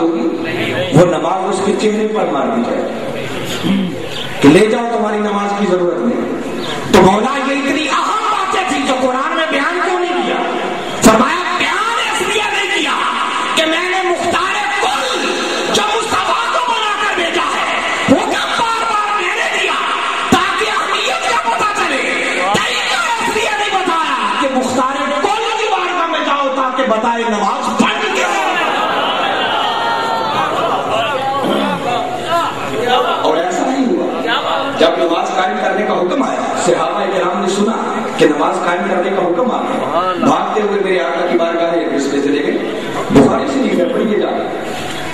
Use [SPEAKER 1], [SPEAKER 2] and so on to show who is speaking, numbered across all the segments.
[SPEAKER 1] ہوگی؟ وہ نماز اس کے چہرے پر مار دی جائے کہ لے جاؤ تمہاری نماز کی ضرورت نہیں۔ تو مولا یہ اتنی اہم باتیں تھی جو قرآن میں بیان کیوں نہیں کیا؟ فرمایا بیان اس لیے نہیں کیا کہ میں نے مختار کل جو مصطفیٰ کو بنا کر بھیجا ہے حکم بار بار میں نے دیا تاکہ اہمیت کا پتہ چلے۔ طریقہ اس لیے نہیں بتایا کہ مختار کل کی بارگاہ میں جاؤ تاکہ بتائے نماز پڑھ کے، اور ایسا نہیں ہوا۔ جب نماز قائم کرنے کا حکم آیا صحابہ کرام نے سنا کہ نماز قائم کرنے کا حکم آ گیا، بھاگتے ہوئے میرے آقا کی بارگاہ اس میں چلے گئے، بخاری سے نہیں کر پڑھیے جا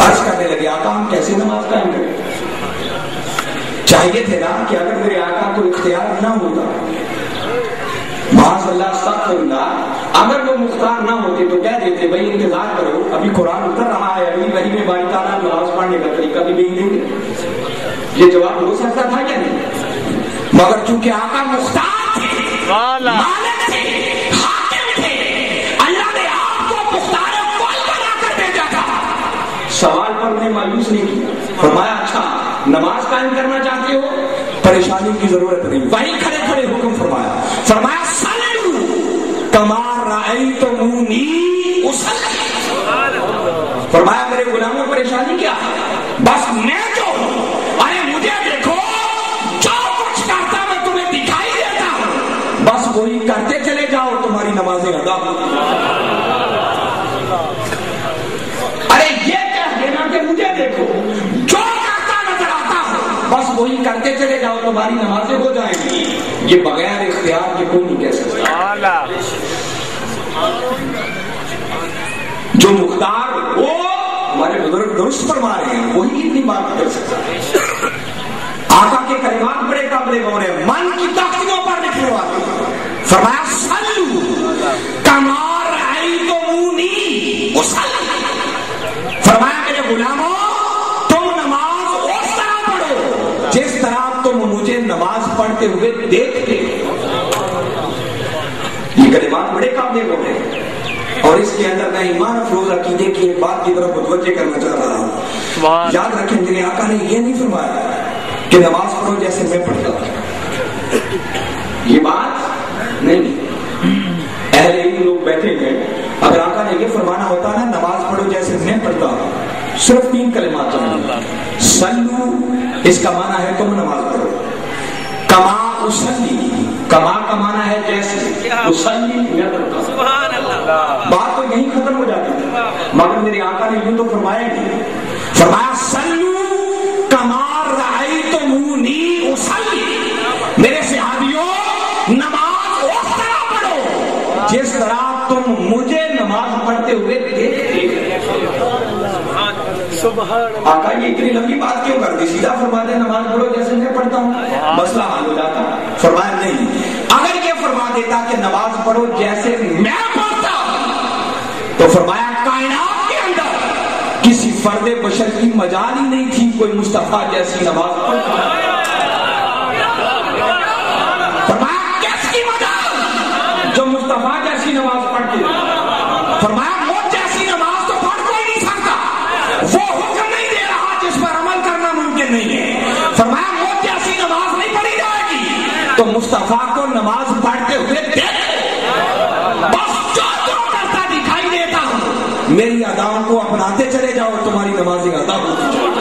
[SPEAKER 1] عرض کرنے لگے آقا ہم کیسے نماز قائم کریں؟ چاہیے تھے نا کہ اگر میرے آقا کو اختیار نہ ہوتا، معاذ اللہ استغفر اللہ، اگر وہ مختار نہ ہوتے تو کہہ دیتے بھائی انتظار کرو ابھی قرآن اتر رہا ہے، ابھی وحی میں باری تعالیٰ نماز پڑھنے کا طریقہ بھی بھیج دیں گے۔ یہ جواب ہو سکتا تھا کیا نہیں؟ مگر چونکہ آقا مختار تھے، مالک تھے، حاکم تھے، اللہ نے آپ کو مختار کل بنا کر بھیجا تھا۔ سوال پر نے مایوس نہیں کیا، فرمایا اچھا نماز قائم کرنا چاہتے ہو، پریشانی کی ضرورت نہیں، وہیں کھڑے کھڑے حکم فرمایا، فرمایا صلو کما رأیتمونی اصلی۔ فرمایا میرے غلاموں پریشانی کیا ہے؟ بس میں جو ارے مجھے دیکھو جو کچھ کرتا میں تمہیں دکھائی دیتا ہوں، بس وہی کرتے چلے جاؤ تمہاری نمازیں ادا ہوتی۔ ارے یہ کہہ دینا کہ مجھے دیکھو جو کرتا نظر آتا ہوں، بس وہی کرتے چلے جاؤ تمہاری نمازیں ہو جائیں گی، یہ بغیر اختیار کے کوئی نہیں کہہ سکتا۔ جو مختار وہ ہمارے بزرگ درست فرما رہے ہیں، وہی اتنی بات کر سکتا ہے۔ آقا کے کلمات بڑے قابل غور ہیں، من کی تختیوں پر لکھنے والے، فرمایا صلو کما رأیتمونی اصلی۔ فرمایا میرے غلاموں تم نماز اس طرح پڑھو جس طرح تم مجھے نماز پڑھتے ہوئے دیکھتے۔ یہ کلمات بڑے قابل غور ہیں، اور اس کے اندر میں ایمان افروز عقیدے کی ایک بات کی طرف متوجہ کرنا چاہ رہا ہوں۔ یاد رکھیں میرے آقا نے یہ نہیں فرمایا کہ نماز پڑھو جیسے میں پڑھتا ہوں، یہ بات نہیں۔ اہل علم لوگ بیٹھے ہیں، اگر آقا نے یہ فرمانا ہوتا نا نماز پڑھو جیسے میں پڑھتا ہوں، صرف 3 کلمات ہیں۔ صلو اس کا معنی ہے تم نماز پڑھو، کما اصلی کما کا معنی ہے جیسے، اصلی میں پڑھتا ہوں، بات تو یہیں ختم ہو جاتی ہے۔ مگر میرے آقا نے یوں تو فرمایا نہیں، فرمایا صلو کما رأیتمونی اصلی۔ میرے صحابیوں نماز اس طرح پڑھو جس طرح تم مجھے نماز پڑھتے ہوئے دیکھتے۔ آقا یہ اتنی لمبی بات کیوں کر دی؟ سیدھا فرما دے نماز پڑھو جیسے میں پڑھتا ہوں، مسئلہ حل ہو جاتا۔ فرمایا نہیں، اگر یہ فرما دیتا کہ نماز پڑھو جیسے میں پڑھتا تو فرمایا کائنات کے اندر کسی فرد بشر کی مجال ہی نہیں تھی کوئی مصطفیٰ جیسی نماز پڑھتا۔ فرمایا کس کی مجال؟ جو مصطفیٰ جیسی نماز پڑھتے۔ فرمایا مجھ جیسی نماز تو پڑھ کوئی نہیں سکتا، وہ حکم نہیں دے رہا جس پر عمل کرنا ممکن نہیں ہے۔ فرمایا مجھ جیسی نماز نہیں پڑھی جائے گی تو مصطفیٰ کو نماز پڑھتے ہوئے دیکھو، بس جو کرتا دکھائی دیتا ہوں، میری اداؤں کو اپناتے چلے جاؤ تمہاری نمازیں ادا ہوتی جائیں۔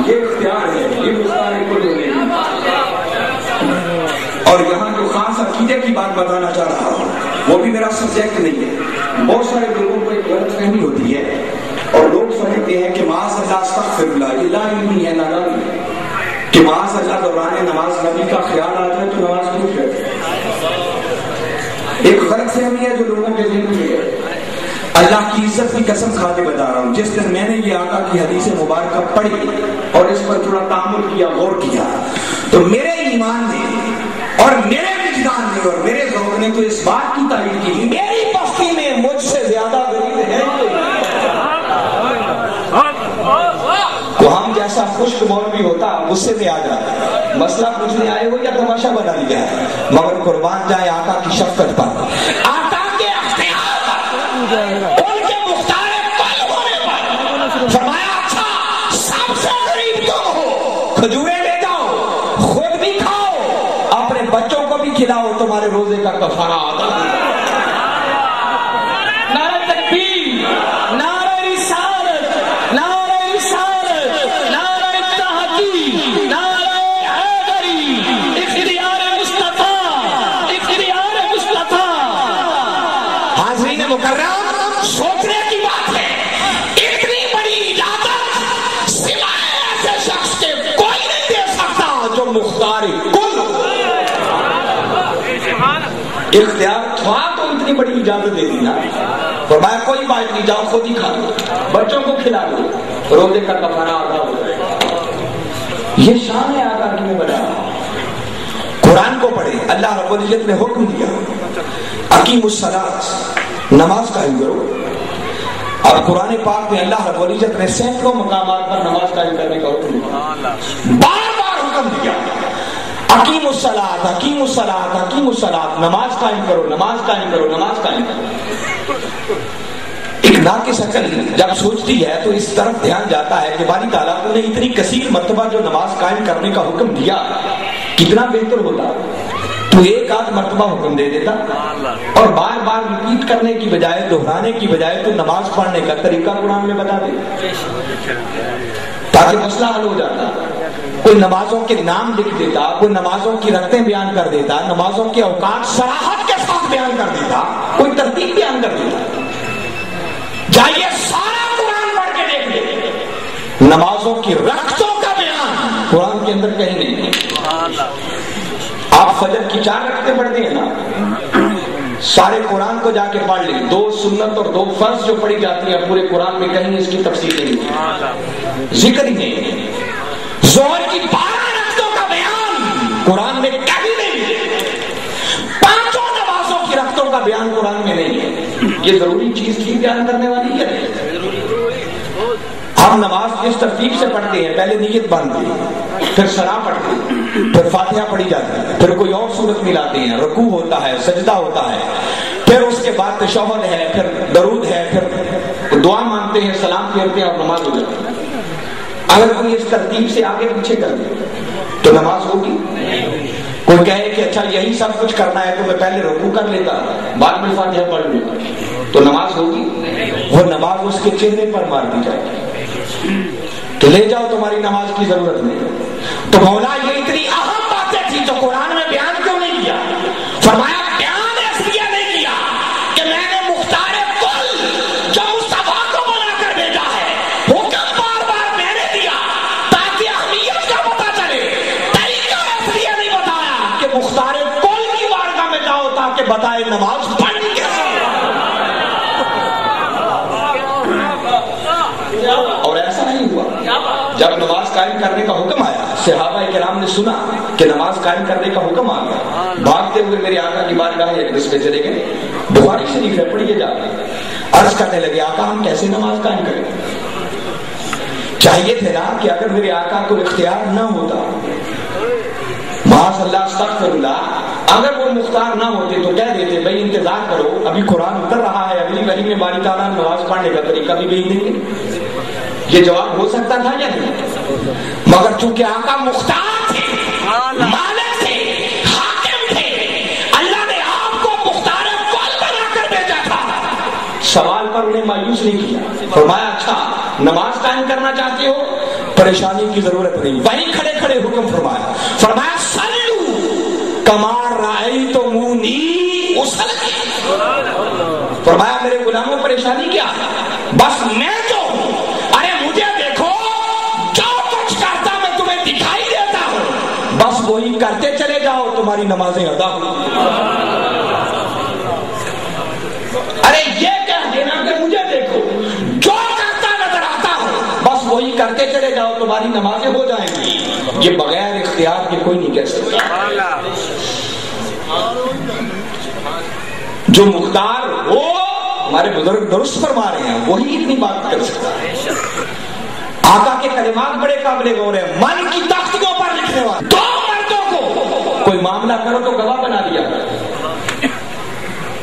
[SPEAKER 1] یہ اختیار ہے، یہ مختار کو جو ہے۔ اور یہاں جو خاص عقیدے کی بات بتانا چاہ رہا ہوں وہ بھی میرا سبجیکٹ نہیں ہے۔ بہت سارے لوگوں کو ایک غلط فہمی ہوتی ہے اور لوگ سمجھتے ہیں کہ معاذ اللہ استغفر اللہ، یہ لا علمی ہے، نادانی ہے کہ معاذ اللہ دوران نماز نبی کا خیال آتا ہے تو نماز ٹوٹ جاتی ہے۔ ایک غلط فہمی ہے جو لوگوں کے ذہن میں ہے۔ اللہ کی عزت کی قسم کھا کے بتا رہا ہوں، جس دن میں نے یہ آقا کی حدیث مبارکہ پڑھی اور اس پر تھوڑا تأمل کیا، غور کیا، تو میرے ایمان نے اور میرے وجدان نے اور میرے ذوق نے تو اس بات کی تائید کی، میری بستی میں مجھ سے زیادہ غریب ہے تو ہم جیسا خشک مولوی ہوتا غصے میں آ جاتا، مسئلہ پوچھنے آئے ہو یا تماشا بنا لیا ہے، مگر قربان جائے آقا کی شفقت پر، آقا کے اختیار پر، ان کے مختار کھلاؤ تمہارے روزے کا کفارہ ادا ہوگا۔
[SPEAKER 2] نعرہ تکبیر، نعرہ رسالت، نعرہ رسالت، نعرہ تحقیق، نعرہ حیدری، اختیار مصطفیٰ، اختیار مصطفیٰ۔
[SPEAKER 1] حاضرین مکرم، سوچنے کی بات ہے، اتنی بڑی اجازت سوائے ایسے شخص کے کوئی نہیں دے سکتا جو مختار کل اختیار تھا تو اتنی بڑی اجازت دے دی نا، فرمایا کوئی بات نہیں، جاؤ خود ہی کھا لو، بچوں کو کھلا لو، روزے کا کفارہ ادا ہو جائے گا۔ یہ شان ہے آقا کی میں بتا رہا۔ قرآن کو پڑھے، اللہ رب العزت نے حکم دیا اقیم الصلاۃ، نماز قائم کرو۔ اور قرآن پاک میں اللہ رب العزت نے سینکڑوں مقامات پر نماز قائم کرنے کا حکم دیا، بار بار حکم دیا اقیم الصلاۃ، اقیم الصلاۃ، اقیم الصلاۃ، نماز قائم کرو، نماز قائم کرو، نماز قائم کرو۔ ایک ناقص عقل جب سوچتی ہے تو اس طرف دھیان جاتا ہے کہ باری تعالیٰ نے اتنی کثیر مرتبہ جو نماز قائم کرنے کا حکم دیا، کتنا بہتر ہوتا تو ایک آدھ مرتبہ حکم دے دیتا اور بار بار ریپیٹ کرنے کی بجائے، دہرانے کی بجائے تو نماز پڑھنے کا طریقہ قرآن میں بتا دے تاکہ مسئلہ حل ہو جاتا۔ کوئی نمازوں کے نام لکھ دیتا، کوئی نمازوں کی رکعتیں بیان کر دیتا، نمازوں کے اوقات صراحت کے ساتھ بیان کر دیتا، کوئی ترتیب بیان کر دیتا۔ جائیے سارا قرآن پڑھ کے دیکھ لیں، نمازوں کی رکعتوں کا بیان قرآن کے اندر کہیں نہیں۔ آپ فجر کی 4 رکعتیں پڑھتے ہیں نا، سارے قرآن کو جا کے پڑھ لیں، 2 سنت اور 2 فرض جو پڑھی جاتی ہیں پورے قرآن میں کہیں اس کی تفصیل نہیں، ذکر ہی نہیں۔ ظہر کی 12 رکعتوں کا بیان قرآن میں کہیں نہیں، 5 نمازوں کی رکعتوں کا بیان قرآن میں نہیں ہے۔ یہ ضروری چیز تھی بیان کرنے والی ہے۔ ہم نماز کس ترتیب سے پڑھتے ہیں؟ پہلے نیت باندھتے ہیں، پھر ثنا پڑھتے ہیں، پھر فاتحہ پڑھی جاتی ہے، پھر کوئی اور صورت ملاتے ہیں، رکوع ہوتا ہے، سجدہ ہوتا ہے، پھر اس کے بعد تشہد ہے، پھر درود ہے، پھر دعا مانگتے ہیں، سلام پھیرتے ہیں اور نماز ہو جاتی ہے۔ اگر کوئی اس ترتیب سے آگے پیچھے کر دے تو نماز ہوگی؟ کوئی کہے کہ اچھا یہی سب کچھ کرنا ہے تو میں پہلے رکوع کر لیتا بعد میں فاتحہ پڑھ لیتا تو نماز ہوگی؟ وہ نماز اس کے چہرے پر مار دی جائے گی کہ لے جاؤ تمہاری نماز کی ضرورت نہیں۔ تو مولا یہ اتنی اہم باتیں تھی تو قرآن میں بیان کیوں نہیں کیا؟ فرمایا بیان اس لیے نہیں کیا کہ میں نے مختار کل جو مصطفیٰ کو بنا کر بھیجا ہے، حکم بار بار میں نے دیا تاکہ اہمیت کا پتہ چلے۔ طریقہ اس لیے نہیں بتایا کہ مختار کل کی بارگاہ میں جاؤ تاکہ بتائے نماز پڑھنی کیسے۔ اور ایسا نہیں ہوا، جب نماز قائم کرنے کا حکم آیا صحابہ کرام نے سنا کہ نماز قائم کرنے کا حکم آ گیا، بھاگتے ہوئے میرے آقا کی بارگاہ اقدس میں چلے گئے، بخاری شریف ہے پڑھیے جا کے، عرض کرنے لگے آقا ہم کیسے نماز قائم کریں؟ چاہیے تھے نا کہ اگر میرے آقا کو اختیار نہ ہوتا، معاذ اللہ استغفر اللہ، اگر وہ مختار نہ ہوتے تو کہہ دیتے بھائی انتظار کرو ابھی قرآن اتر رہا ہے، اگلی وحی میں باری تعالیٰ نماز پڑھنے کا طریقہ بھی بھیج دیں گے۔ یہ جواب ہو سکتا تھا یا نہیں؟ مگر چونکہ آقا مختار تھے، مالک تھے، حاکم تھے، اللہ نے آپ کو مختار کل بنا کر بھیجا تھا، سوال پر انہیں مایوس نہیں کیا، فرمایا اچھا نماز قائم کرنا چاہتے ہو، پریشانی کی ضرورت نہیں، وہیں کھڑے کھڑے حکم فرمایا، فرمایا صلو کما رأیتمونی اصلی، فرمایا میرے غلاموں پریشانی کیا ہے؟ بس میں جو ہوں، ارے مجھے دیکھو جو کچھ کرتا میں تمہیں دکھائی دیتا ہوں، بس وہی کرتے چلے جاؤ تمہاری نمازیں ادا ہوں۔ ارے یہ کہہ دینا کہ مجھے دیکھو جو کرتا نظر آتا ہوں، بس وہی کرتے چلے جاؤ تمہاری نمازیں ہو جائیں گی، یہ بغیر اختیار کے کوئی نہیں کہہ سکتا۔ جو مختار ہو، ہمارے بزرگ درست فرما رہے ہیں، وہی اتنی بات کر سکتا ہے۔ آقا کے کلمات بڑے قابل غور ہیں، من کی تختیوں پر لکھنے والے۔ 2 مردوں کو کوئی معاملہ کرو تو گواہ بنا دیا،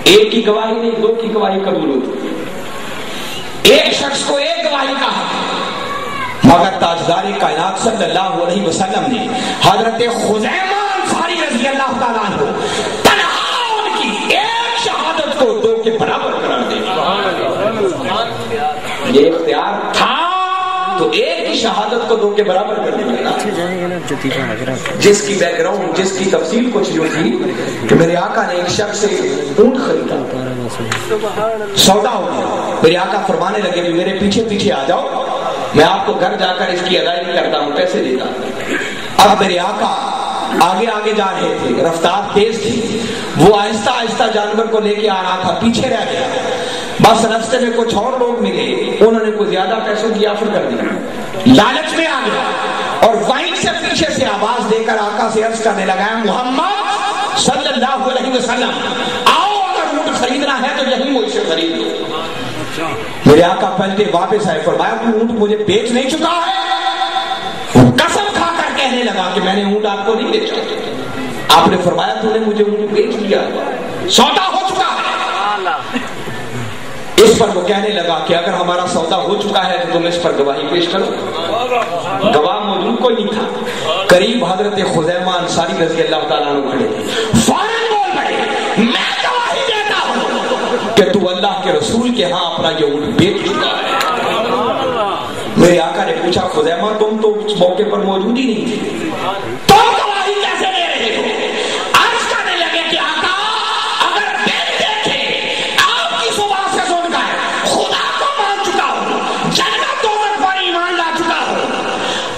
[SPEAKER 1] ایک کی گواہی نہیں 2 کی گواہی قبول ہوتی، ایک شخص کو ایک گواہی کا حق، مگر تاجدار کائنات صلی اللہ علیہ وسلم نے حضرت خزیمہ انصاری رضی رضی اللہ تعالیٰ عنہ تنہا ان کی ایک شہادت کو دو کے برابر قرار دے. یہ اختیار تھا تو ایک ہی شہادت کو دو کے برابر کر دیا. جس کی بیک گراؤنڈ, جس کی تفصیل کچھ یوں تھی کہ میرے آقا نے ایک شخص سے اونٹ خریدا, سودا ہو گیا. میرے آقا فرمانے لگے کہ میرے پیچھے پیچھے آ جاؤ, میں آپ کو گھر جا کر اس کی ادائیگی کرتا ہوں, پیسے دیتا ہوں. اب میرے آقا آگے آگے جا رہے تھے, رفتار تیز تھی, وہ آہستہ آہستہ جانور کو لے کے آ رہا تھا, پیچھے رہ گیا. بس راستے میں کچھ اور لوگ ملے, انہوں نے کوئی زیادہ پیسوں کی آفر کر دی, لالچ میں آ گیا اور وہیں سے پیچھے سے آواز دے کر آقا سے عرض کرنے لگا, محمد صلی اللہ علیہ وسلم آؤ, اگر اونٹ خریدنا ہے تو یہی مجھ سے خرید لو. میرے آقا پلٹے واپس آئے, فرمایا تو اونٹ مجھے بیچ نہیں چکا ہے؟ قسم کھا کر کہنے لگا کہ میں نے اونٹ آپ کو نہیں بیچا. آپ نے فرمایا تو نے مجھے اونٹ بیچ دیا, سودا ہو چکا ہے. اس پر وہ کہنے لگا کہ اگر ہمارا سودا ہو چکا ہے تو تم اس پر گواہی پیش کرو. گواہ موجود کوئی نہیں تھا. قریب حضرت خزیمہ انصاری رضی اللہ تعالیٰ عنہ کھڑے تھے, فوراً بول پڑے, میں گواہی دیتا ہوں کہ تو اللہ کے رسول کے ہاں اپنا یہ اونٹ بیچ چکا ہے. میرے آقا نے پوچھا, خزیمہ تم تو اس موقع پر موجود ہی نہیں تھے, تو گواہی کیسے دے رہے ہو؟ عرض کرنے لگے کہ آقا اگر دل دیکھے آپ کی زبان سے سن کر خدا کو مان چکا ہوں, جنت دوزخ پر ایمان لا چکا ہوں,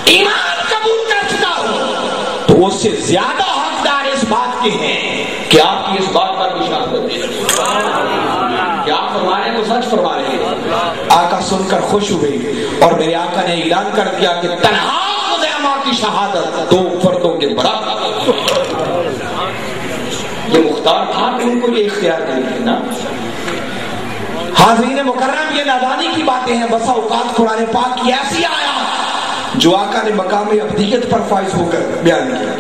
[SPEAKER 1] ایمان قبول کر چکا ہوں, تو اس سے زیادہ حقدار اس بات کے ہیں کہ آپ کی اس بات پر بھی شہادت دے. کیا آپ فرما رہے ہیں تو سچ فرما رہے ہیں. آقا سن کر خوش ہوئے اور میرے آقا نے اعلان کر دیا کہ تنہا خزیمہ کی شہادت دو فردوں کے برابر. یہ مختار تھا کہ ان کو یہ اختیار دے نا. حاضرین مکرم, یہ نادانی کی باتیں ہیں. بسا اوقات قرآن پاک کی ایسی آیا جو آقا نے مقام ابدیت پر فائز ہو کر بیان کیا,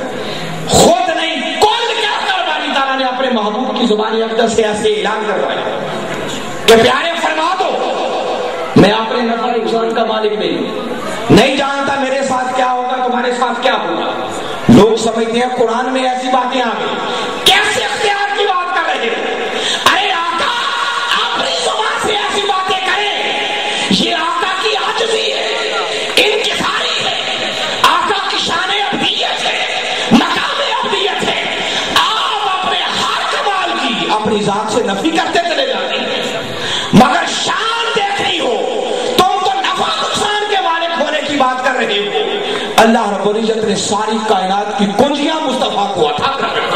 [SPEAKER 1] خود نہیں کل کیا کر باری تعالیٰ نے اپنے محبوب کی زبان اقدس سے ایسے اعلان کروایا کہ پیارے فرما دو میں اپنے نفع نقصان کا مالک نہیں جانتا میرے ساتھ کیا ہوگا, تمہارے ساتھ کیا ہوگا. لوگ سمجھتے ہیں قرآن میں ایسی باتیں آ گئی, کیسے اختیار کی بات کر رہے ہو؟ ارے آقا اپنی زبان سے ایسی باتیں کریں, یہ آقا کی عاجزی ہے, انکساری ہے, آقا کی شان ابدیت ہے, مقام ابدیت ہے. آپ اپنے ہر کمال کی اپنی ذات سے نفی کرتے چلے جاتے ہیں, مگر شان دیکھنی ہو تم تو نفع نقصان کے مالک ہونے کی بات کر رہے ہو. اللہ رب العزت نے ساری کائنات کی کنجیاں مصطفیٰ کو عطا کر رہے.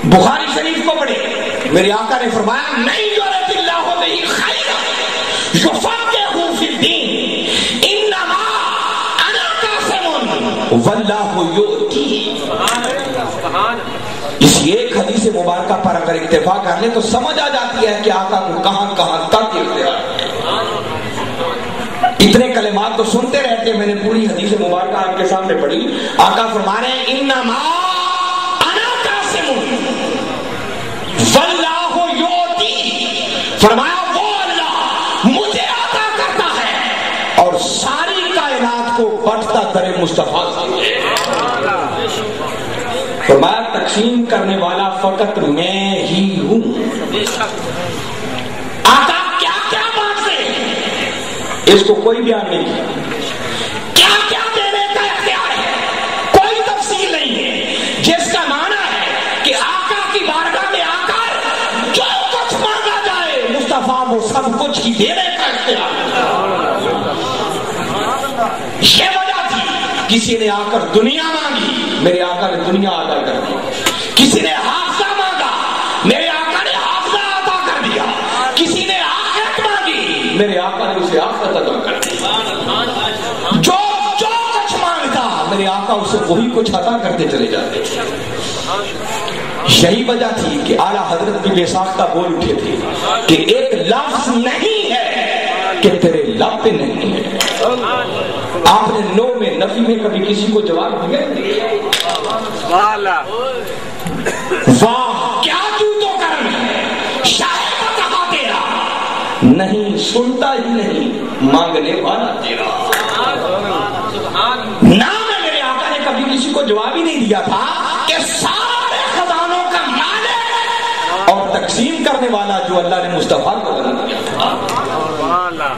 [SPEAKER 1] بخاری شریف کو پڑھے, میرے آقا نے فرمایا نہیں یرد اللہ بہ خیرا یفقہہ فی الدین انما انا قاسم واللہ یؤتی. اس ایک حدیث مبارکہ پر اگر اکتفا کر لیں تو سمجھ آ جاتی ہے کہ آقا کو کہاں کہاں تک اختیار ہے. اتنے کلمات تو سنتے رہتے, میں نے پوری حدیث مبارکہ آپ کے سامنے پڑھی. آقا فرما رہے ہیں انما انا قاسم واللہ یؤتی, فرمایا وہ اللہ مجھے عطا کرتا ہے اور ساری کائنات کو بٹتا کرے مصطفیٰ سے. فرمایا تقسیم کرنے والا فقط میں ہی ہوں. آقا کیا کیا باتیں اس کو کوئی بیان نہیں کیا, کیا کیا دینے کا اختیار ہے, کوئی تفصیل نہیں ہے, جس کا معنی ہے کہ آقا کی بارگاہ میں آ کر جو کچھ مانگا جائے مصطفیٰ وہ سب کچھ ہی دینے کا اختیار ہے. یہ وجہ تھی کسی نے آ کر دنیا مانگی, میرے آقا نے دنیا عطا کر دی. کسی نے حافظہ مانگا, میرے آقا نے حافظہ عطا کر دیا. کسی نے آخرت مانگی, میرے آقا نے اسے آخرت عطا کر دی. جو کچھ مانگتا میرے آقا اسے وہی کچھ عطا کرتے چلے جاتے. یہی وجہ تھی کہ اعلیٰ حضرت بھی بے ساختہ بول اٹھے تھے کہ ایک لفظ نہیں ہے کہ تیرے لب پہ نہیں ہے. آپ نے نو میں نفی میں کبھی کسی کو جواب دیا؟ واہ کیا تو کرم ہے, شاید کہا تیرا نہیں سنتا ہی نہیں مانگنے والا تیرا. نہ میرے آقا نے کبھی کسی کو جواب ہی نہیں دیا تھا کہ سارے خزانوں کا مالک اور تقسیم کرنے والا جو اللہ نے مصطفیٰ کو بنا دیا تھا.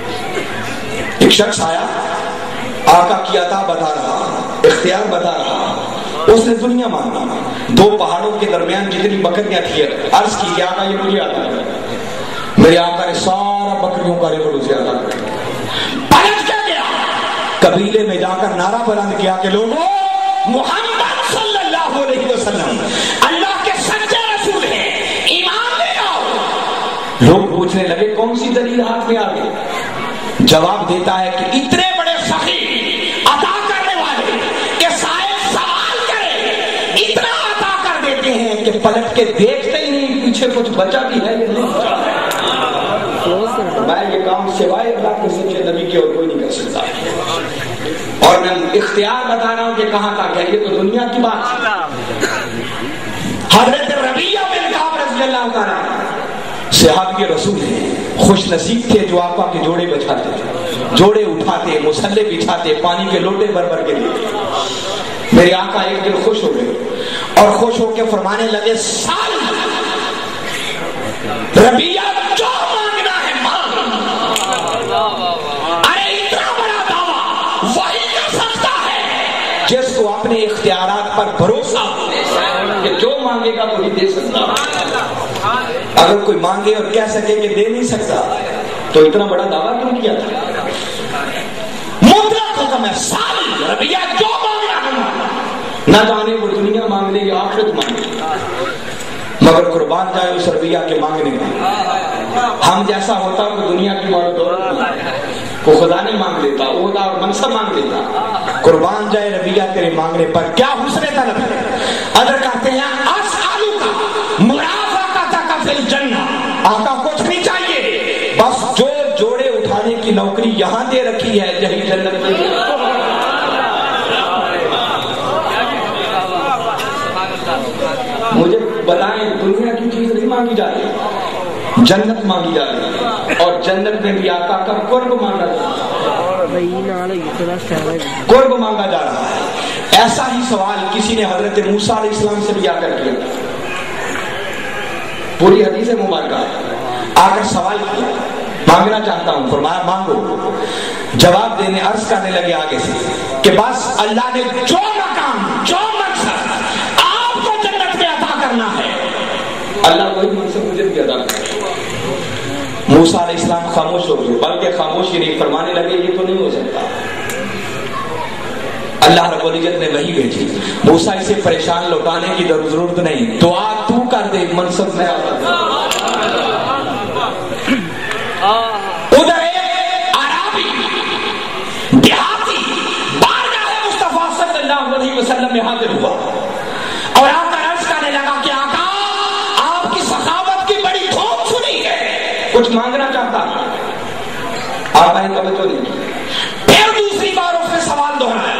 [SPEAKER 1] ایک شخص آیا, آقا کی عطا بتا رہا, اختیار بتا رہا, اس نے دنیا مانگی. دو پہاڑوں کے درمیان جتنی بکریاں تھیں, عرض کی کہ آقا یہ مجھے آتا ہے. میرے آقا نے سارا بکریوں کا ریکارڈ اسے عطا کر دیا. پلٹ کے گیا, قبیلے میں جا کر نعرہ بلند کیا کہ لوگوں, محمد صلی اللہ علیہ وسلم اللہ کے سچے رسول ہیں, ایمان لے آؤ. لوگ پوچھنے لگے کون سی دلیل ہاتھ میں آ گئی؟ جواب دیتا ہے کہ اتنے بڑے سخی عطا کرنے والے کہ سائل سوال کرے اتنا عطا کر دیتے ہیں کہ پلٹ کے دیکھتے ہی نہیں پیچھے کچھ بچا بھی ہے یا نہیں بچا. میں یہ کام سوائے اللہ کے سچے نبی کے اور کوئی نہیں کر سکتا. اور میں اختیار بتا رہا ہوں کہ کہاں کا کہ یہ تو دنیا کی بات ہے. حضرت ربیعہ بن کعب رضی اللہ تعالیٰ صحابی رسول ہیں, خوش نصیب تھے جو آقا کے جوڑے بچھاتے, جوڑے اٹھاتے, مصلے بچھاتے, پانی کے لوٹے بھر بھر کے دیتے. میرے آقا ایک دن خوش ہو گئے اور خوش ہو کے فرمانے لگے, سال ربیعہ جو مانگنا ہے مانگ. ارے اتنا بڑا دعویٰ وہی کر سکتا ہے جس کو اپنے اختیارات پر بھروسہ کہ جو مانگے گا وہی دے سکتا. اگر کوئی مانگے اور کہہ سکے کہ دے نہیں سکتا تو اتنا بڑا دعویٰ کیوں کیا تھا؟ مطلق حکم ہے, ساری ربیعہ جو مانگنا ہے, نہ جانے وہ دنیا مانگ لے یا آخرت مانگ لے, مگر قربان جائے اس ربیعہ کے مانگنے میں. ہم جیسا ہوتا کہ دنیا کی مال و دولت کو خدا نہیں مانگ لیتا, عہدہ اور منصب مانگ لیتا. قربان جائے ربیعہ تیرے مانگنے پر, کیا حسن طلب ہے. اگر کہتے ہیں اسالو کا مرافقہ کا فی الجنہ, آقا کچھ نہیں چاہیے, بس جو جوڑے اٹھانے کی نوکری یہاں دے رکھی ہے یہی جنت میں. مجھے بتائیں, دنیا کی چیز نہیں مانگی جا رہی, جنت مانگی جا رہی, اور جنت میں بھی آقا کا قرب مانگا جا رہا ہے, قرب مانگا جا رہا ہے. ایسا ہی سوال کسی نے حضرت موسیٰ علیہ السلام سے بھی آ کر کیا, پوری حدیث مبارکہ ہے. آ کر سوال کیا, مانگنا چاہتا ہوں, فرمایا مانگو. جواب دینے عرض کرنے لگے آگے سے کہ بس اللہ نے جو مقام, جو مقصد آپ کو جنت میں عطا کرنا ہے, اللہ وہی منصب مجھے بھی عطا کرے. موسیٰ علیہ السلام خاموش ہو گئے, بلکہ خاموشی نہیں, فرمانے لگے یہ تو نہیں ہو سکتا. اللہ رب العزت نے وحی بھیجی, موسیٰ اسے پریشان لوٹانے کی ضرورت نہیں, دعا تو کر دے, منصب میں آتا. ادھر ایک عربی دیہاتی بارگاہ مصطفیٰ صلی اللہ علیہ وسلم میں حاضر ہوا اور آپ کا عرض کرنے لگا کہ آقا آپ کی سخاوت کی بڑی دھوم سنی ہے, کچھ مانگنا چاہتا. آقا نے توجہ نہیں کی. پھر دوسری بار اس نے سوال دہرایا,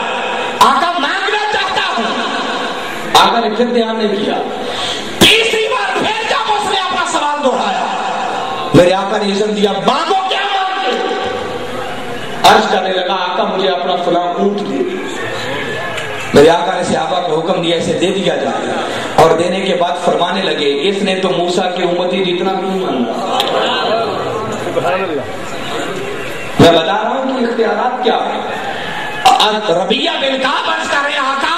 [SPEAKER 1] آقا مانگنا چاہتا ہوں. آقا نے پھر دھیان نہیں کیا. تیسری بار پھر جب اس نے اپنا سوال دہرایا, میرے آقا نے اذن دیا, مانگو کیا مانگتے. عرض کرنے لگا آقا مجھے اپنا فلاں اونٹ دے. میرے آقا نے صحابہ کو حکم دیا اسے دے دیا جائے, اور دینے کے بعد فرمانے لگے اس نے تو موسیٰ کی امتی جتنا بھی نہیں مانگا. میں بتا رہا ہوں کہ اختیارات کیا ہے. ربیعہ بن کعب عرض کر رہے آقا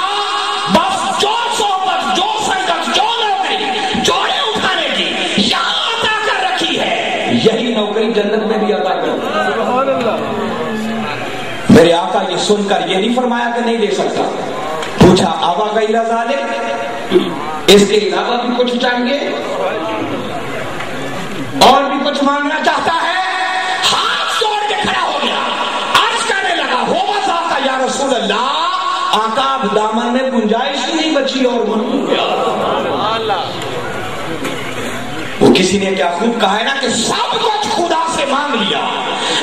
[SPEAKER 1] بس جو صحبت, جو سنگت, جو نوکری جوڑے اٹھانے کی یہاں عطا کر رکھی ہے, یہی نوکری جنت میں بھی عطا کر. میرے آقا یہ سن کر یہ نہیں فرمایا کہ نہیں دے سکتا, پوچھا آبا غیر ذالک, اس کے علاوہ بھی کچھ چاہیے, اور بھی کچھ مانگنا چاہتا ہے. ہاتھ جوڑ کے کھڑا ہو گیا, عرض کرنے لگا ہو بذاتا یا رسول اللہ, آقا اب دامن میں گنجائش ہی نہیں بچی اور مانگ گیا. وہ کسی نے کیا خوب کہا ہے نا کہ سب کچھ خدا سے مانگ لیا,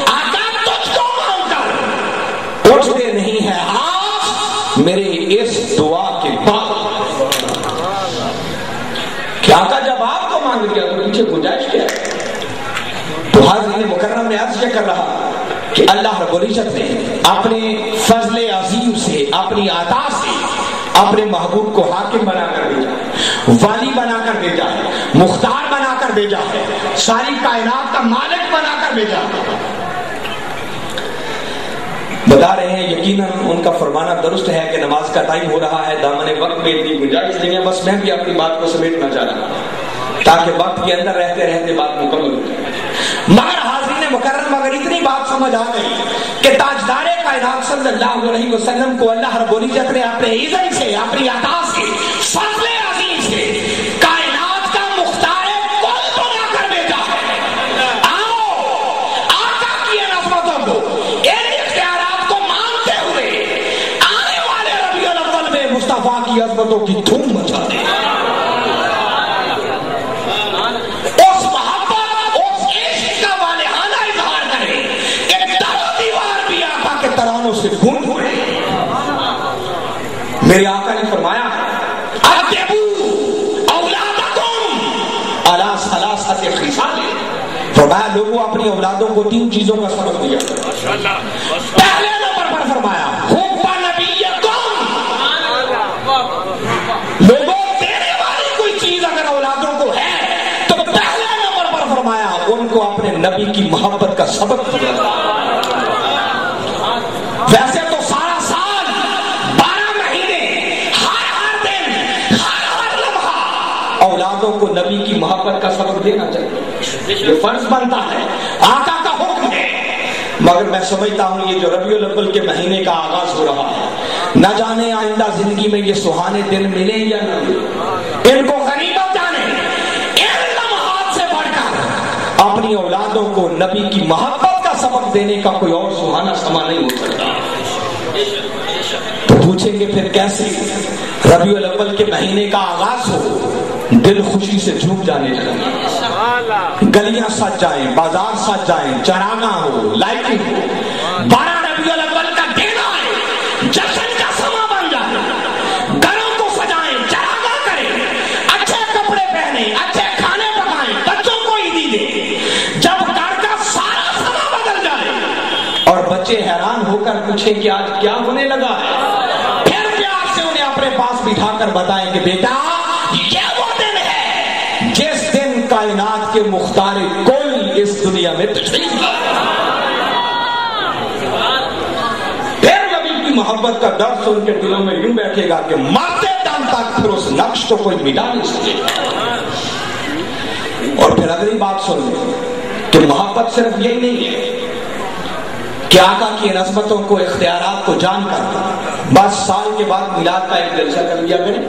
[SPEAKER 1] آقا تجھ کو مانگ کر اٹھتے نہیں ہے ہاتھ میرے اس دعا کے بعد. کہ آقا جب آپ کو مانگ لیا تو پیچھے گنجائش کیا ہے. تو حاضرین مکرم میں عرض یہ کر رہا کہ اللہ رب العزت نے اپنے فضل عظیم سے, اپنی عطا سے اپنے محبوب کو حاکم بنا کر بھیجا ہے، والی بنا کر بھیجا ہے، مختار بنا کر بھیجا ہے، ساری کائنات کا مالک بنا کر بھیجا ہے۔ بتا رہے ہیں یقیناً ان کا فرمانا درست ہے کہ نماز کا ٹائم ہو رہا ہے، دامن وقت میں اتنی گنجائش نہیں ہے، بس میں بھی اپنی بات کو سمیٹنا چاہ رہا ہوں تاکہ وقت کے اندر رہتے رہتے بات مکمل ہو جائے۔ مگر حاضرین مکرم، اگر اتنی بات سمجھ آ گئی کہ تاجدار کائنات صلی اللہ علیہ وسلم کو اللہ رب العزت نے اپنے اذن سے، اپنی عطا سے، فضل عظیم سے کائنات کا مختار کل بنا کر بھیجا ہے، آؤ آقا کی ان عظمتوں کو، ان اختیارات کو مانتے ہوئے آنے والے ربیع الاول میں مصطفیٰ کی عظمتوں کی دھوم مچا دیں۔ سے گونج ہوئے۔ میرے آقا نے فرمایا ادبوا اولادکم علی ثلاثۃ خصال، فرمایا لوگوں اپنی اولادوں کو 3 چیزوں کا سبق دیا۔ پہلے نمبر پر فرمایا حب نبیکم، لوگوں دینے والی کوئی چیز اگر اولادوں کو ہے تو پہلے نمبر پر فرمایا ان کو اپنے نبی کی محبت کا سبق دیا۔ ویسے تو سارا سال 12 مہینے ہر دن ہر لمحہ اولادوں کو نبی کی محبت کا سبق دینا چاہیے، یہ فرض بنتا ہے، آقا کا حکم ہے۔ مگر میں سمجھتا ہوں یہ جو ربیع الاول کے مہینے کا آغاز ہو رہا ہے، نہ جانے آئندہ زندگی میں یہ سہانے دن ملیں یا نہ ملیں، ان کو غنیمت جانے، ان لمحات سے بڑھ کر اپنی اولادوں کو نبی کی محبت کا سبق دینے کا کوئی اور سہانا سما نہیں ہو سکتا۔ تو پوچھیں گے پھر کیسے ربیع الاول کے مہینے کا آغاز ہو، دل خوشی سے جھوم جانے لگے، گلیاں سج جائیں، بازار سج جائیں، چراغاں ہو، لائٹنگ ہو، 12 ربیع الاول کا دن آئے، جشن کا سما بن جائے، گھروں کو سجائیں، چراغاں کریں، اچھے کپڑے پہنے، اچھے کھانے پکائیں، بچوں کو عیدی دیں، جب گھر کا سارا سما بدل جائے اور بچے حیران ہو کر پوچھیں کہ آج کیا ہونے لگا ہے، پھر پیار سے انہیں اپنے پاس بٹھا کر بتائیں کہ بیٹا یہ وہ دن ہے جس دن کائنات کے مختار کل اس دنیا میں تشریف لائے۔ پھر نبی کی محبت کا درس ان کے دلوں میں یوں بیٹھے گا کہ مرتے دم تک پھر اس نقش کو کوئی مٹا نہیں سکے۔ اور پھر اگلی بات سن لیں کہ محبت صرف یہی نہیں ہے کہ آقا کی عظمتوں کو، اختیارات کو جان کر بس سال کے بعد میلاد کا ایک جلسہ کر لیا کریں،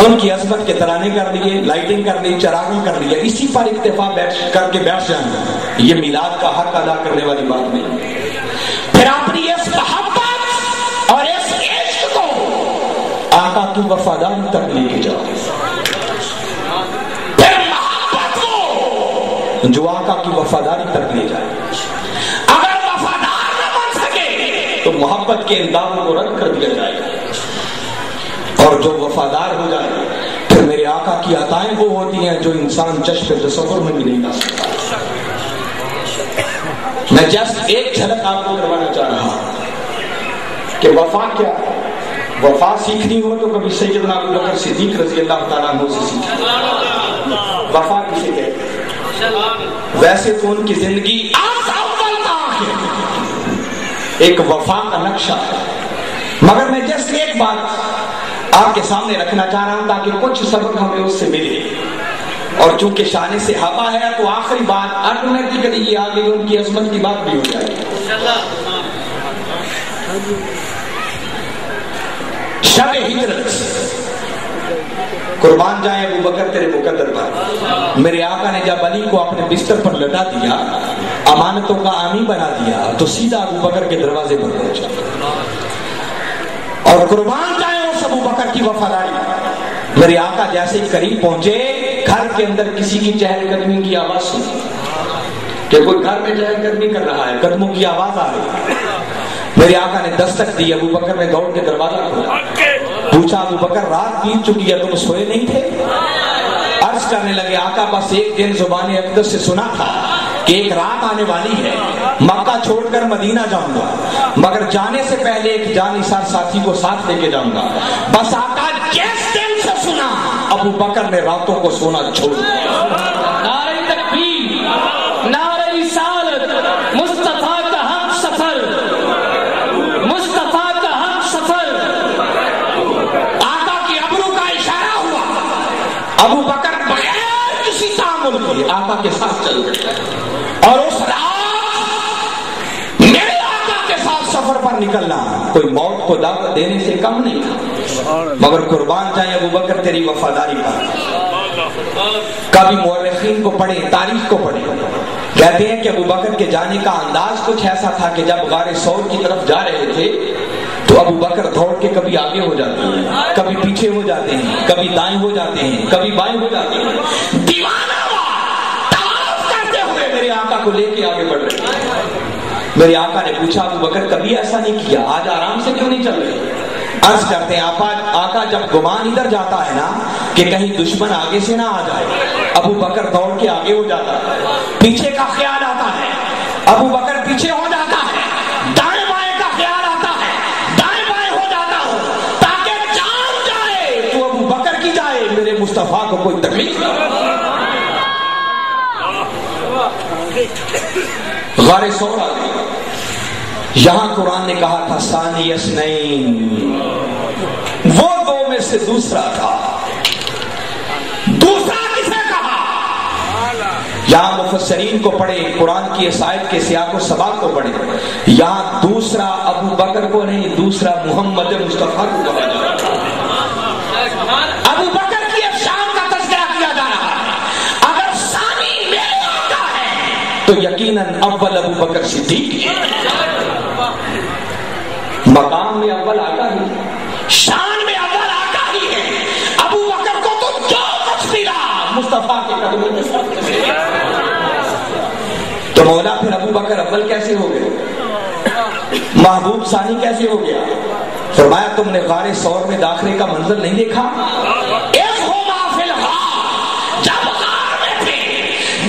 [SPEAKER 1] ان کی عظمت کے ترانے کر لیے، لائٹنگ کر لی، چراغاں کر لیا، اسی پر اکتفا کر کے بیٹھ جائیں، یہ میلاد کا حق ادا کرنے والی بات نہیں۔ پھر اپنی اس محبت اور اس عشق کو آقا کی وفاداری تک لے کے جاؤ، جو آقا کی وفاداری تک لے جائے۔ اگر وفادار نہ بن سکے تو محبت کے انداموں کو رد کر دیا جائے گا، اور جو وفادار ہو جائے پھر میرے آقا کی عطائیں وہ ہوتی ہیں جو انسان چشم تصور میں بھی نہیں لا سکتا۔ میں جسٹ ایک جھلک آپ کو کروانا چاہ رہا ہوں کہ وفا کیا، وفا سیکھنی ہو تو کبھی سیدنا ابوبکر صدیق رضی اللہ تعالیٰ عنہ سے سیکھیں۔ وفا کسے کہتے ہیں؟ ویسے تو ان کی زندگی از اول تا آخر ایک وفا کا نقشہ ہے، مگر میں جس ایک بات آپ کے سامنے رکھنا چاہ رہا ہوں تاکہ کچھ سبق ہمیں اس سے ملے، اور چونکہ شان صحابہ ہے تو آخری بات آٹومیٹکلی یہ آگے ان کی عظمت کی بات بھی ہو جائے گی۔ شب ہجرت، قربان جائیں ابو بکر تیرے مقدر پر، میرے آقا نے جب علی کو اپنے بستر پر لٹا دیا، امانتوں کا عامی بنا دیا، تو سیدھا ابو بکر کے دروازے پر پہنچا، اور قربان جائیں اس ابو بکر کی وفاداری۔ میرے آقا جیسے قریب پہنچے، گھر کے اندر کسی کی چہل قدمی کی آواز سنی کہ کوئی گھر میں چہل قدمی کر رہا ہے، قدموں کی آواز آ رہی۔ میرے آقا نے دستک دی، ابو بکر نے دوڑ کے دروازہ کھولا، پوچھا ابو بکر رات بیت چکی ہے، تم سوئے نہیں تھے؟ عرض کرنے لگے آقا بس ایک دن زبان اقدس سے سنا تھا کہ ایک رات آنے والی ہے، مکہ چھوڑ کر مدینہ جاؤں گا، مگر جانے سے پہلے ایک جانثار ساتھی کو ساتھ لے کے جاؤں گا۔ بس آقا جس دن سے سنا ابو بکر نے راتوں کو سونا چھوڑ دیا۔
[SPEAKER 2] نعرہ تکبیر، نعرہ رسالت، مصطفیٰ کا ہم سفر، مصطفیٰ کا ہم سفر۔
[SPEAKER 1] آقا کی ابرو کا اشارہ ہوا، ابو بکر بغیر کسی تعامل کے آقا کے ساتھ چل گئے، اور اس رات میرے آقا کے ساتھ سفر پر نکلنا کوئی موت کو دعوت دینے سے کم نہیں تھا، مگر قربان جائیں ابو بکر تیری وفاداری پر۔ کبھی مورخین کو پڑھیں، تاریخ کو پڑھیں، کہتے ہیں کہ ابو بکر کے جانے کا انداز کچھ ایسا تھا کہ جب غار ثور کی طرف جا رہے تھے تو ابو بکر دوڑ کے کبھی آگے ہو جاتے ہیں، کبھی پیچھے ہو جاتے ہیں، کبھی دائیں ہو جاتے ہیں، کبھی بائیں ہو جاتے ہیں، دیوانہ طواف کرتے ہوئے میرے آقا کو لے کے آگے بڑھ رہے ہیں۔ میرے آقا نے پوچھا ابو بکر کبھی ایسا نہیں کیا، آج آرام سے کیوں نہیں چل رہے؟ عرض کرتے ہیں آقا جب گمان ادھر جاتا ہے نا کہ کہیں دشمن آگے سے نہ آ جائے، ابو بکر دوڑ کے آگے ہو جاتا ہے، پیچھے کا خیال آتا ہے ابو بکر پیچھے ہو جاتا ہے، دائیں بائیں کا خیال آتا ہے دائیں بائیں ہو جاتا ہو، تاکہ جان جائے تو ابو بکر کی جائے، میرے مصطفیٰ کو کوئی تکلیف نہ۔ غار ثور آ گئی، یہاں قرآن نے کہا تھا ثانی اثنین، وہ دو میں سے دوسرا تھا۔ دوسرا کسے کہا؟ یہاں مفسرین کو پڑھے، قرآن کی اس آیت کے سیاق و سباق کو پڑھے، یہاں دوسرا ابو بکر کو نہیں، دوسرا محمد مصطفیٰ کو کہا جا رہا ہے۔ ابو بکر کی شان کا تذکرہ کیا جا رہا ہے۔ اگر ثانی میرے آقا ہے تو یقیناً اول ابو بکر صدیق ہے۔ مقام میں اول آقا ہی، شان میں اول آقا ہی ہے۔ ابو بکر کو تو جو کچھ ملا مصطفیٰ کے قدموں میں سب کچھ ملا۔ تو مولا پھر ابو بکر اول کیسے ہو گئے؟ محبوب ثانی کیسے ہو گیا؟ فرمایا تم نے غار ثور میں داخلے کا منظر نہیں دیکھا؟ جب غار میں تھے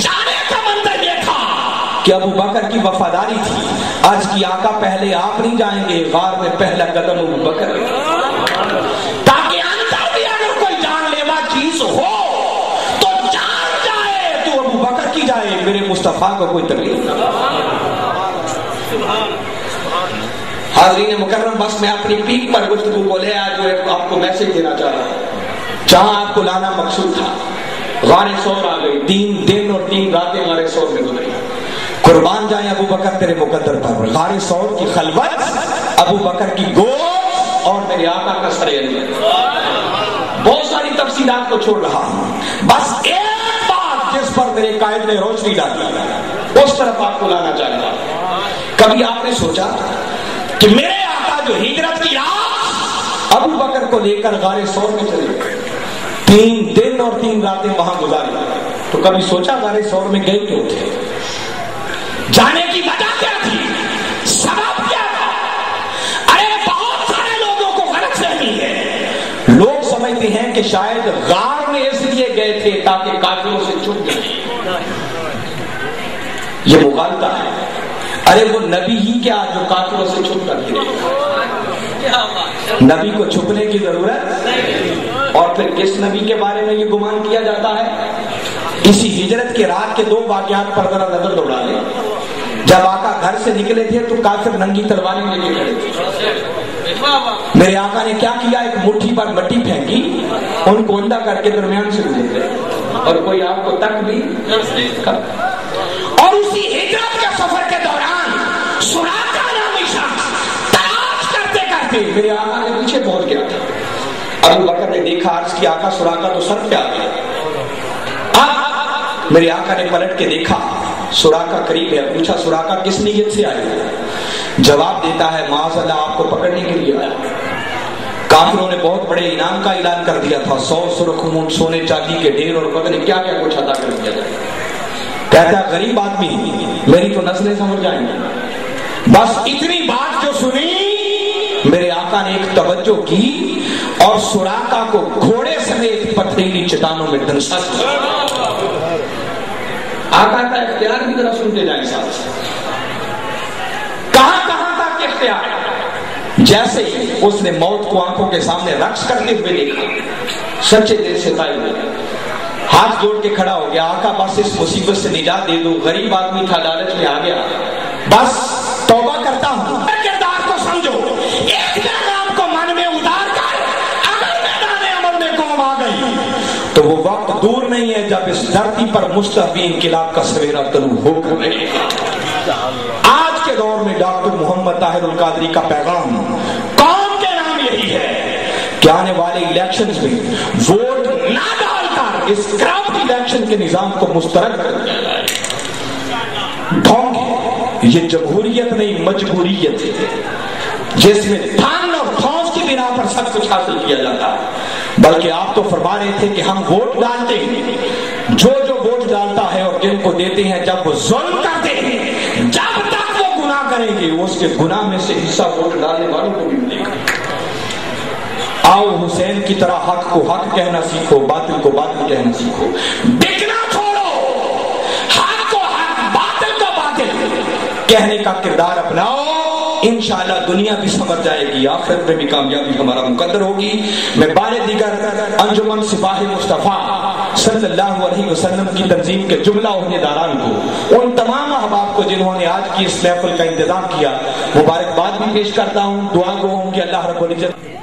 [SPEAKER 1] جانے کا منظر دیکھا کہ ابو بکر کی وفاداری تھی، آج کی آقا پہلے آپ نہیں جائیں گے، غار میں پہلا قدم ابو بکر، تاکہ اندر بھی اگر کوئی جان لیوا چیز ہو تو جان جائے تو ابو بکر کی جائے، میرے مصطفیٰ کو کوئی تکلیف نہ۔ حاضرین مکرم، بس میں اپنی پیک پر گفتگو کو لے آج آپ کو میسج دینا چاہ رہا ہوں، جہاں آپ کو لانا مقصود تھا۔ غار ثور آ گئی، 3 دن اور 3 راتیں غار ثور میں گزری۔ قربان جائیں ابو بکر تیرے مقدر پر، غار ثور کی خلوت، ابو بکر کی گود اور میرے آقا کا سر علی۔ بہت ساری تفصیلات کو چھوڑ رہا ہوں، بس ایک بات جس پر میرے قائد نے روشنی ڈالی اس طرف آپ کو لانا چاہتا ہوں۔ کبھی آپ نے سوچا کہ میرے آقا جو ہجرت کی رات ابو بکر کو لے کر غار ثور میں چلے، 3 دن اور 3 راتیں وہاں گزاری، تو کبھی سوچا غار ثور میں گئے کیوں تھے؟ جانے کی وجہ کیا تھی؟ سبب کیا تھا؟ ارے بہت سارے لوگوں کو غلط فہمی ہے، لوگ سمجھتے ہیں کہ شاید غار میں اس لیے گئے تھے تاکہ کافروں سے چھپ جائیں، یہ مغالطہ ہے۔ ارے وہ نبی ہی کیا جو کافروں سے چھپ کر گئے؟ نبی کو چھپنے کی ضرورت، اور پھر کس نبی کے بارے میں یہ گمان کیا جاتا ہے؟ اسی ہجرت کے رات کے 2 واقعات پر ذرا نظر دوڑا لیں۔ جب آقا گھر سے نکلے تھے تو کافر ننگی تلواریں لے کے کھڑے تھے، میرے آقا نے کیا کیا؟ ایک مٹھی پر مٹی پھینکی، ان کو اندھا کر کے درمیان سے گزر گئے، اور کوئی آپ کو تک بھی کر۔ اور اسی ہجرت کے سفر کے دوران سراقہ نامی شخص تلاش کرتے کرتے میرے آقا کے پیچھے پہنچ گیا تھا۔ ابو بکر نے دیکھا، عرض کی آقا سراقہ تو سر پہ آ گیا۔ میرے آقا نے پلٹ کے دیکھا، سراقہ قریب ہے، پوچھا سراقہ کس نیت سے آئے؟ جواب دیتا ہے معاذ اللہ آپ کو پکڑنے کے لیے آیا۔ کافروں نے بہت بڑے انعام کا اعلان کر دیا تھا، 100 سرخ اونٹ، سونے چاندی کے ڈھیر اور پتہ نہیں کیا کیا کچھ عطا کر دیا جائے۔ کہتا ہے غریب آدمی، میری تو نسلیں سمجھ جائیں گے۔ بس اتنی بات جو سنی، میرے آقا نے ایک توجہ کی اور سراقہ کو گھوڑے سمیت پتھریلی چٹانوں میں دھنسا دیا۔
[SPEAKER 2] آقا کا اختیار بھی ذرا سنتے جائیں ساتھ سے، کہاں کہاں تک اختیار؟ جیسے ہی اس نے موت کو آنکھوں کے سامنے رقص کرتے ہوئے دیکھا، سچے دل سے طائب ہوا، ہاتھ جوڑ کے کھڑا ہو گیا، آقا بس اس مصیبت سے نجات دے دو، غریب آدمی تھا، لالچ میں آ گیا، بس توبہ کرتا ہوں۔ کردار کو سمجھو، ایک پیغام کو من میں اتار کر اگر میدان عمل میں قوم آ گئی تو وہ وقت دور نہیں ہے جب اس دھرتی پر مستحبی انقلاب کا سویرا طلوع ہو کر رہے گا۔ آج کے دور میں ڈاکٹر محمد طاہر القادری کا پیغام قوم کے نام یہی ہے کہ آنے والے الیکشنز میں ووٹ نہ ڈال کر اس کرپٹ الیکشن کے نظام کو مسترد کر دیا جائے۔ ڈھونگ ہے، یہ جمہوریت نہیں مجبوریت ہے، جس میں تھان اور ٹھونس کی بنا پر سب کچھ حاصل کیا جاتا ہے۔ بلکہ آپ تو فرما رہے تھے کہ ہم ووٹ ڈالتے ہیں، جو ووٹ ڈالتا ہے اور جن کو دیتے ہیں جب وہ ظلم کرتے ہیں، جب تک وہ گناہ کریں گے اس کے گناہ میں سے حصہ ووٹ ڈالنے والوں کو بھی ملے گا۔ آؤ حسین کی طرح حق کو حق کہنا سیکھو، باطل کو باطل کہنا سیکھو، بکنا چھوڑو، حق کو حق، باطل کو باطل کہنے کا کردار اپناؤ، انشاءاللہ دنیا بھی سمجھ جائے گی، آخرت میں بھی کامیابی ہمارا مقدر ہوگی۔ میں بار دیگر انجمن سپاہ مصطفیٰ صلی اللہ علیہ وسلم کی تنظیم کے جملہ عہدیداران کو، ان تمام احباب کو جنہوں نے آج کی اس محفل کا انتظام کیا، مبارکباد بھی پیش کرتا ہوں، دعا گو ہوں کہ اللہ رب العزت